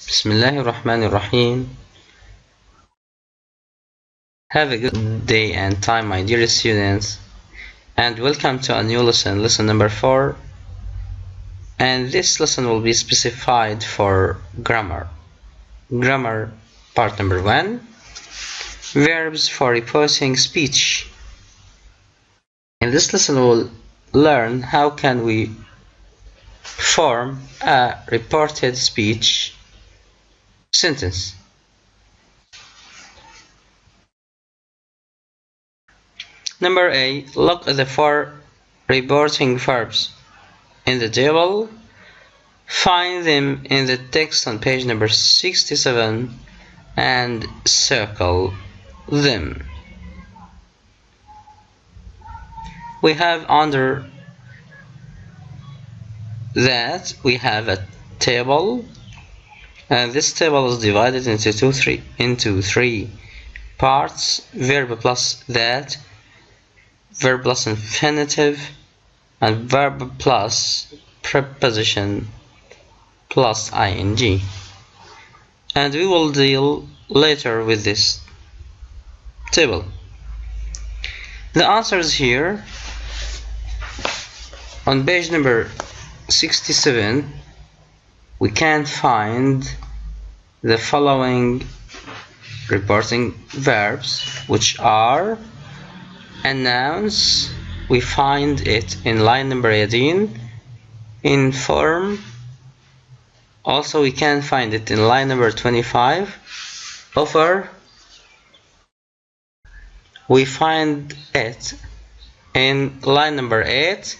Bismillahirrahmanirrahim. Have a good day and time, my dear students, and welcome to a new lesson number 4. And this lesson will be specified for grammar. Grammar part number 1. Verbs for reporting speech. In this lesson we'll learn how can we form a reported speech sentence. Number A. Look at the 4 reporting verbs in the table. Find them in the text on page number 67 and circle them. We have under that we have a table, and this table is divided into three parts: verb plus that, verb plus infinitive, and verb plus preposition plus ing. And we will deal later with this table. The answers here on page number 67, we can find the following reporting verbs, which are announce. We find it in line number 18. Inform, also we can find it in line number 25. Offer, we find it in line number 8.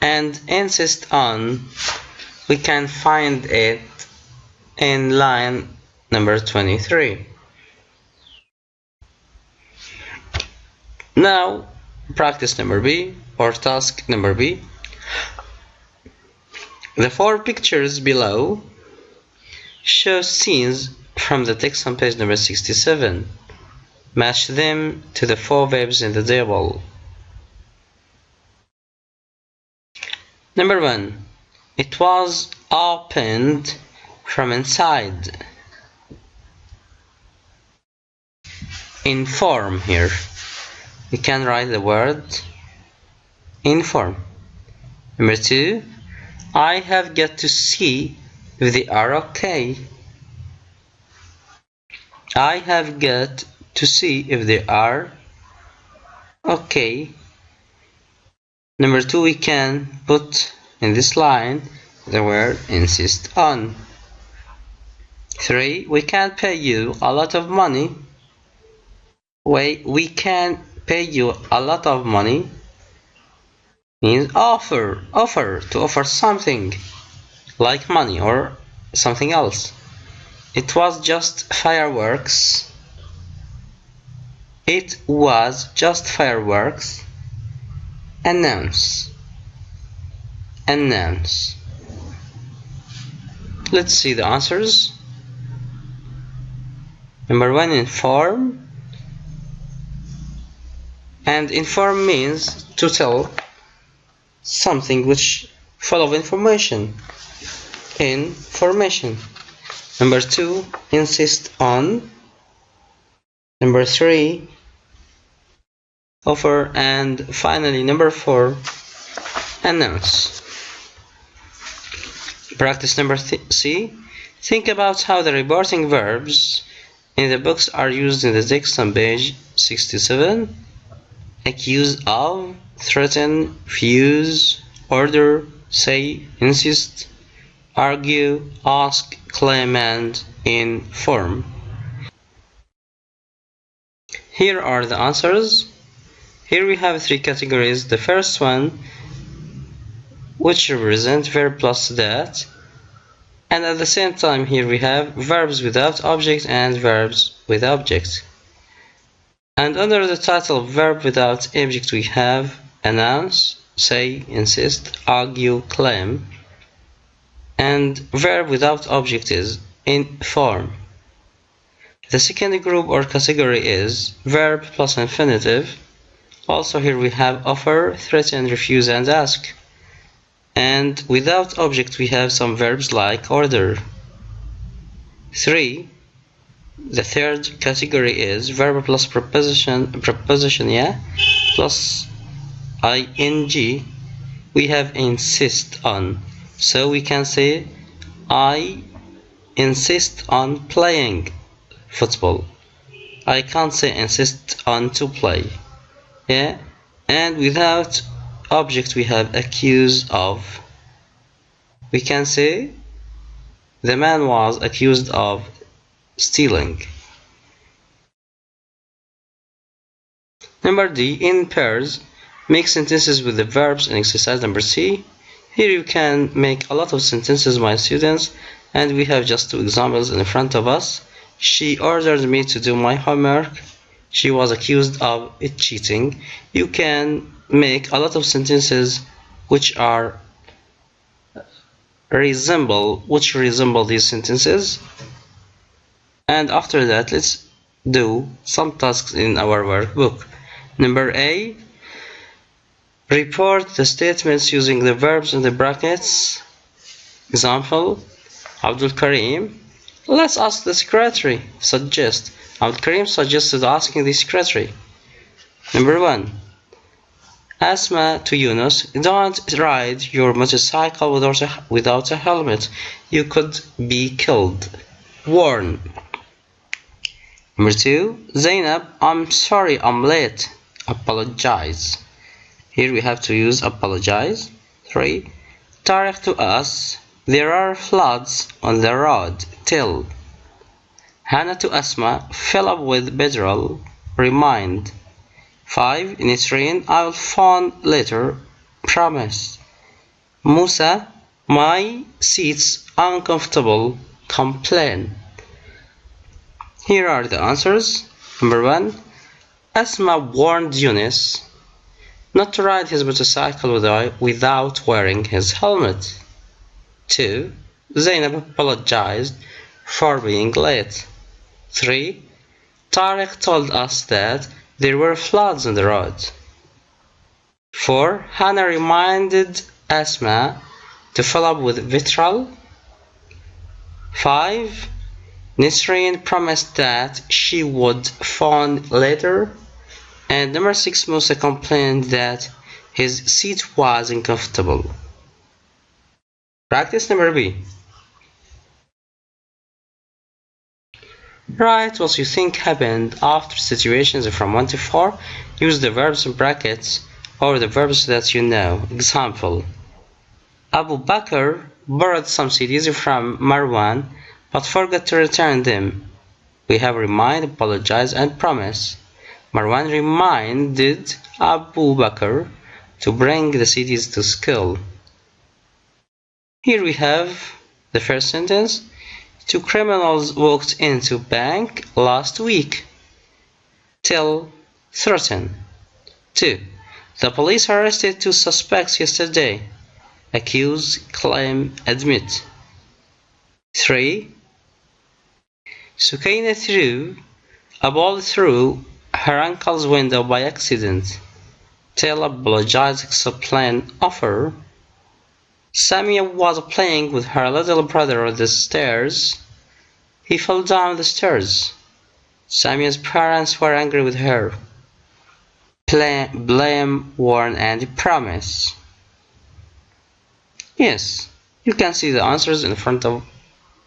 And insist on, we can find it in line number 23. Now, practice number B, or task number B. The 4 pictures below show scenes from the text on page number 67. Match them to the 4 verbs in the table. Number 1. It was opened from inside. Inform here. We can write the word inform. Number 2. I have got to see if they are okay. I have got to see if they are okay. Number 2, we can put in this line the word insist on. 3, we can pay you a lot of money. We can pay you a lot of money means offer, to offer something like money or something else. It was just fireworks. It was just fireworks. Announce. Let's see the answers. Number 1, inform. And inform means to tell something which full of information. Number 2, insist on. Number 3, offer. And finally, number 4, announce. Practice number C. Think about how the reporting verbs in the books are used in the text on page 67. Accuse of, threaten, refuse, order, say, insist, argue, ask, claim, and inform. Here are the answers. Here we have 3 categories. The first one, which represent verb plus that, and at the same time here we have verbs without object and verbs with object. And under the title verb without object we have announce, say, insist, argue, claim, and verb without object is inform. The second group or category is verb plus infinitive. Also here we have offer, threaten, refuse, and ask. And without object we have some verbs like order, 3. The third category is verb plus preposition, yeah, plus ing. We have insist on. So we can say, I insist on playing football. I can't say insist on to play. Yeah? And without object we have accused of. We can say, the man was accused of stealing. Number D, in pairs, make sentences with the verbs in exercise number C. Here you can make a lot of sentences, my students, and we have just 2 examples in front of us. She ordered me to do my homework. She was accused of cheating. You can make a lot of sentences which resemble these sentences. And after that, let's do some tasks in our workbook. Number A, report the statements using the verbs in the brackets. Example, Abdul Karim. Let's ask the secretary. Suggest. Abdul Karim suggested asking the secretary. Number 1. Asma to Yunus, don't ride your motorcycle without a helmet. You could be killed. Warn. Number 2. Zainab, I'm sorry I'm late. Apologize. Here we have to use apologize. 3. Tariq to us, there are floods on the road. Tell. Hannah to Asma, fill up with petrol. Remind. 5. Nisreen, I will phone later. Promise. Musa, my seat's uncomfortable. Complain. Here are the answers. Number 1. Asma warned Yunus not to ride his motorcycle without wearing his helmet. 2. Zainab apologized for being late. 3. Tariq told us that there were floods on the road. 4. Hannah reminded Asma to fill up with vitriol. 5. Nisreen promised that she would phone later. And number 6, Musa complained that his seat was uncomfortable. Practice number B. Write what you think happened after situations from 1 to 4. Use the verbs in brackets or the verbs that you know. Example, Abu Bakr borrowed some CDs from Marwan but forgot to return them. We have remind, apologize, and promise. Marwan reminded Abu Bakr to bring the CDs to school. Here we have the first sentence. 2 criminals walked into bank last week. Tell, threaten. 2. The police arrested 2 suspects yesterday. Accuse, claim, admit. 3. Sukaina threw a ball through her uncle's window by accident. Tell, apologize, explain, offer. Samia was playing with her little brother on the stairs. He fell down the stairs. Samia's parents were angry with her. Blame, warn, and promise. Yes, you can see the answers in front of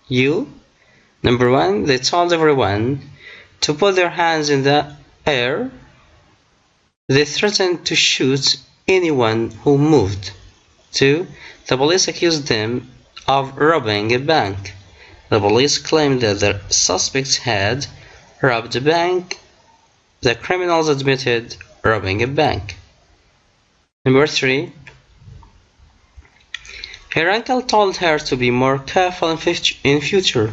you. Number 1, they told everyone to put their hands in the air. They threatened to shoot anyone who moved. 2. The police accused them of robbing a bank. The police claimed that the suspects had robbed a bank. The criminals admitted robbing a bank. Number 3. Her uncle told her to be more careful in future.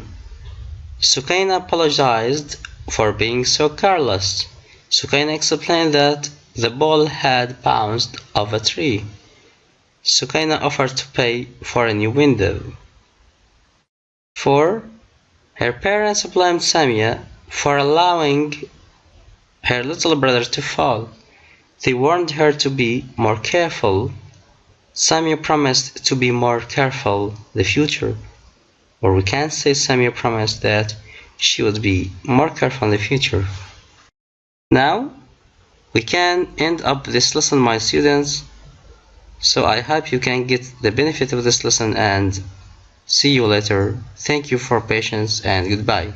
Sukaina apologized for being so careless. Sukaina explained that the ball had bounced off a tree. Sukaina offered to pay for a new window. 4. Her parents blamed Samia for allowing her little brother to fall. They warned her to be more careful. Samia promised to be more careful in the future. Or we can say Samia promised that she would be more careful in the future. Now, we can end up this lesson, my students. So I hope you can get the benefit of this lesson and see you later. Thank you for patience and goodbye.